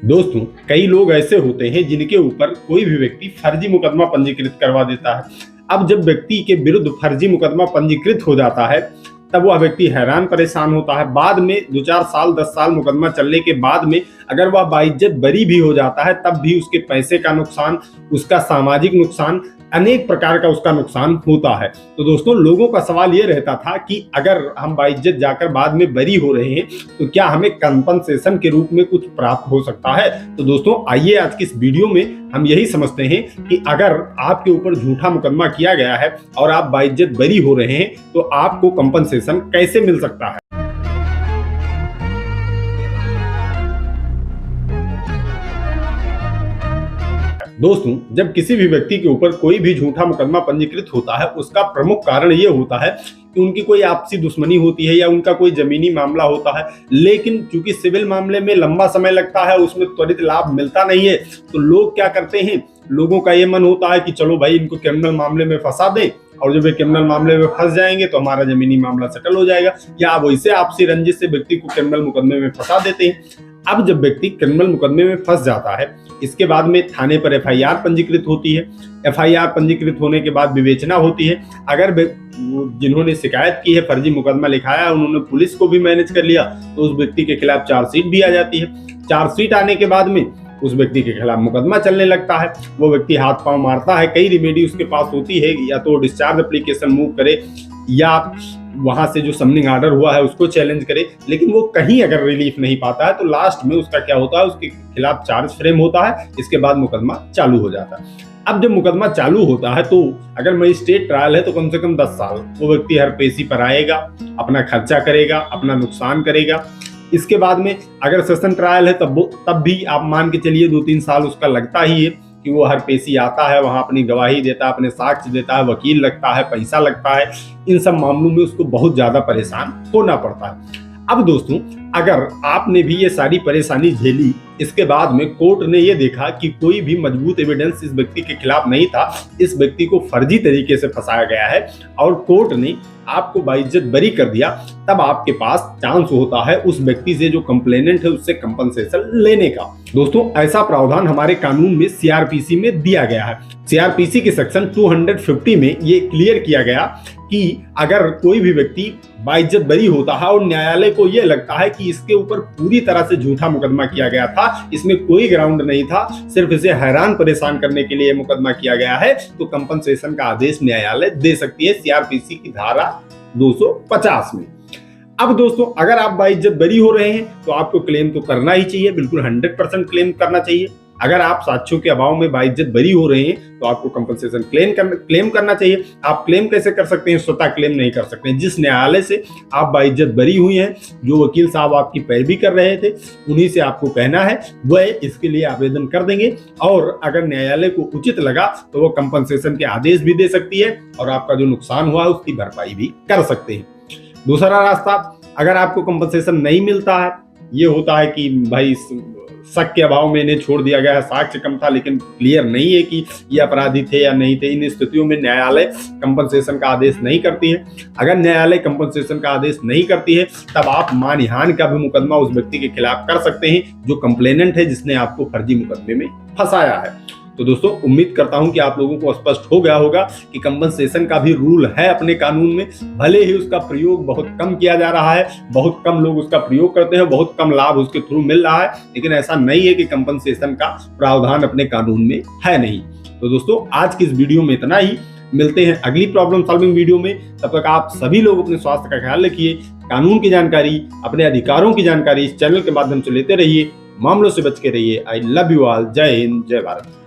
दोस्तों, कई लोग ऐसे होते हैं जिनके ऊपर कोई भी व्यक्ति फर्जी मुकदमा पंजीकृत करवा देता है। अब जब व्यक्ति के विरुद्ध फर्जी मुकदमा पंजीकृत हो जाता है, तब वह व्यक्ति हैरान परेशान होता है। बाद में 2-4 साल 10 साल मुकदमा चलने के बाद में अगर वह बाइज्जत बरी भी हो जाता है, तब भी उसके पैसे का नुकसान, उसका सामाजिक नुकसान, अनेक प्रकार का उसका नुकसान होता है। तो दोस्तों, लोगों का सवाल ये रहता था कि अगर हम बाइज्जत जाकर बाद में बरी हो रहे हैं तो क्या हमें कंपनसेशन के रूप में कुछ प्राप्त हो सकता है। तो दोस्तों, आइए आज की इस वीडियो में हम यही समझते हैं कि अगर आपके ऊपर झूठा मुकदमा किया गया है और आप बाइज्जत बरी हो रहे हैं तो आपको कंपनसेशन कैसे मिल सकता है। दोस्तों, जब किसी भी व्यक्ति के ऊपर कोई भी झूठा मुकदमा पंजीकृत होता है, उसका प्रमुख कारण ये होता है कि उनकी कोई आपसी दुश्मनी होती है या उनका कोई जमीनी मामला होता है। लेकिन चूंकि सिविल मामले में लंबा समय लगता है, उसमें त्वरित लाभ मिलता नहीं है, तो लोग क्या करते हैं, लोगों का ये मन होता है कि चलो भाई इनको क्रिमिनल मामले में फंसा दें, और जब वे क्रिमिनल मामले में फंस जाएंगे तो हमारा जमीनी मामला सेटल हो जाएगा, या वैसे आपसी रंजिश से व्यक्ति को क्रिमिनल मुकदमे में फंसा देते हैं। अब जब व्यक्ति क्रिमिनल मुकदमे में फंस जाता है, इसके बाद में थाने पर एफआईआर पंजीकृत होती है। एफआईआर पंजीकृत होने के बाद विवेचना होती है। अगर जिन्होंने शिकायत की है, फर्जी मुकदमा लिखाया, उन्होंने पुलिस को भी मैनेज कर लिया, तो उस व्यक्ति के खिलाफ चार्जशीट भी आ जाती है। चार्जशीट आने के बाद में उस व्यक्ति के खिलाफ मुकदमा चलने लगता है। वो व्यक्ति हाथ पांव मारता है, कई रिमेडी उसके पास होती है, या तो डिस्चार्ज एप्लीकेशन मूव करे या वहां से जो समनिंग ऑर्डर हुआ है उसको चैलेंज करे, लेकिन वो कहीं अगर रिलीफ नहीं पाता है तो लास्ट में उसका क्या होता है, उसके खिलाफ चार्ज फ्रेम होता है। इसके बाद मुकदमा चालू हो जाता है। अब जब मुकदमा चालू होता है तो अगर मजिस्ट्रेट ट्रायल है तो कम से कम 10 साल वो व्यक्ति हर पेशी पर आएगा, अपना खर्चा करेगा, अपना नुकसान करेगा। इसके बाद में अगर सेशन ट्रायल है तब भी आप मान के चलिए 2-3 साल उसका लगता ही है कि वो हर पेशी आता है, वहां अपनी गवाही देता है, अपने साक्ष्य देता है, वकील लगता है, पैसा लगता है। इन सब मामलों में उसको बहुत ज्यादा परेशान होना पड़ता है। अब दोस्तों, अगर आपने भी ये सारी परेशानी झेली, इसके बाद में कोर्ट ने ये देखा कि कोई भी मजबूत एविडेंस इस व्यक्ति के खिलाफ नहीं था, इस व्यक्ति को फर्जी तरीके से फंसाया गया है और कोर्ट ने आपको बाइज्जत बरी कर दिया, तब आपके पास चांस होता है उस व्यक्ति से जो कंप्लेनेंट है उससे कंपनसेशन लेने का। दोस्तों, ऐसा प्रावधान हमारे कानून में सीआरपीसी में दिया गया है। सीआरपीसी के सेक्शन 250 में ये क्लियर किया गया कि अगर कोई भी व्यक्ति बाइज्जत बरी होता है और न्यायालय को यह लगता है कि इसके ऊपर पूरी तरह से झूठा मुकदमा किया गया था, इसमें कोई ग्राउंड नहीं था, सिर्फ इसे हैरान परेशान करने के लिए मुकदमा किया गया है, तो कंपनसेशन का आदेश न्यायालय दे सकती है सीआरपीसी की धारा 250 में। अब दोस्तों, अगर आप बाइज्जत बरी हो रहे हैं तो आपको क्लेम तो करना ही चाहिए, बिल्कुल 100% क्लेम करना चाहिए। अगर आप साक्ष्यों के अभाव में बाइज्जत बरी हो रहे हैं तो आपको कंपनसेशन क्लेम करना चाहिए। आप क्लेम कैसे कर सकते हैं? स्वतः क्लेम नहीं कर सकते हैं। जिस न्यायालय से आप बाइज्जत बरी हुई हैं, जो वकील साहब आपकी पैरवी कर रहे थे, उन्हीं से आपको कहना है, वह इसके लिए आवेदन कर देंगे, और अगर न्यायालय को उचित लगा तो वो कंपनसेशन के आदेश भी दे सकती है और आपका जो नुकसान हुआ है उसकी भरपाई भी कर सकते हैं। दूसरा रास्ता, अगर आपको कंपनसेशन नहीं मिलता है, ये होता है कि भाई शक के अभाव में इन्हें छोड़ दिया गया है, साक्ष्य कम था लेकिन क्लियर नहीं है कि ये अपराधी थे या नहीं थे, इन स्थितियों में न्यायालय कंपनसेशन का आदेश नहीं करती है। अगर न्यायालय कंपनसेशन का आदेश नहीं करती है, तब आप मानहानि का भी मुकदमा उस व्यक्ति के खिलाफ कर सकते हैं जो कंप्लेनेंट है, जिसने आपको फर्जी मुकदमे में फंसाया है। तो दोस्तों, उम्मीद करता हूं कि आप लोगों को स्पष्ट हो गया होगा कि कंपनसेशन का भी रूल है अपने कानून में। भले ही उसका प्रयोग बहुत कम किया जा रहा है, बहुत कम लोग उसका प्रयोग करते हैं, बहुत कम लाभ उसके थ्रू मिल रहा है, लेकिन ऐसा नहीं है कि कंपनसेशन का प्रावधान अपने कानून में है नहीं। तो दोस्तों, आज की इस वीडियो में इतना ही। मिलते हैं अगली प्रॉब्लम सॉल्विंग वीडियो में। तब तक आप सभी लोग अपने स्वास्थ्य का ख्याल रखिए, कानून की जानकारी, अपने अधिकारों की जानकारी इस चैनल के माध्यम से लेते रहिए, मामलों से बच के रहिए। I love you all. जय हिंद, जय भारत।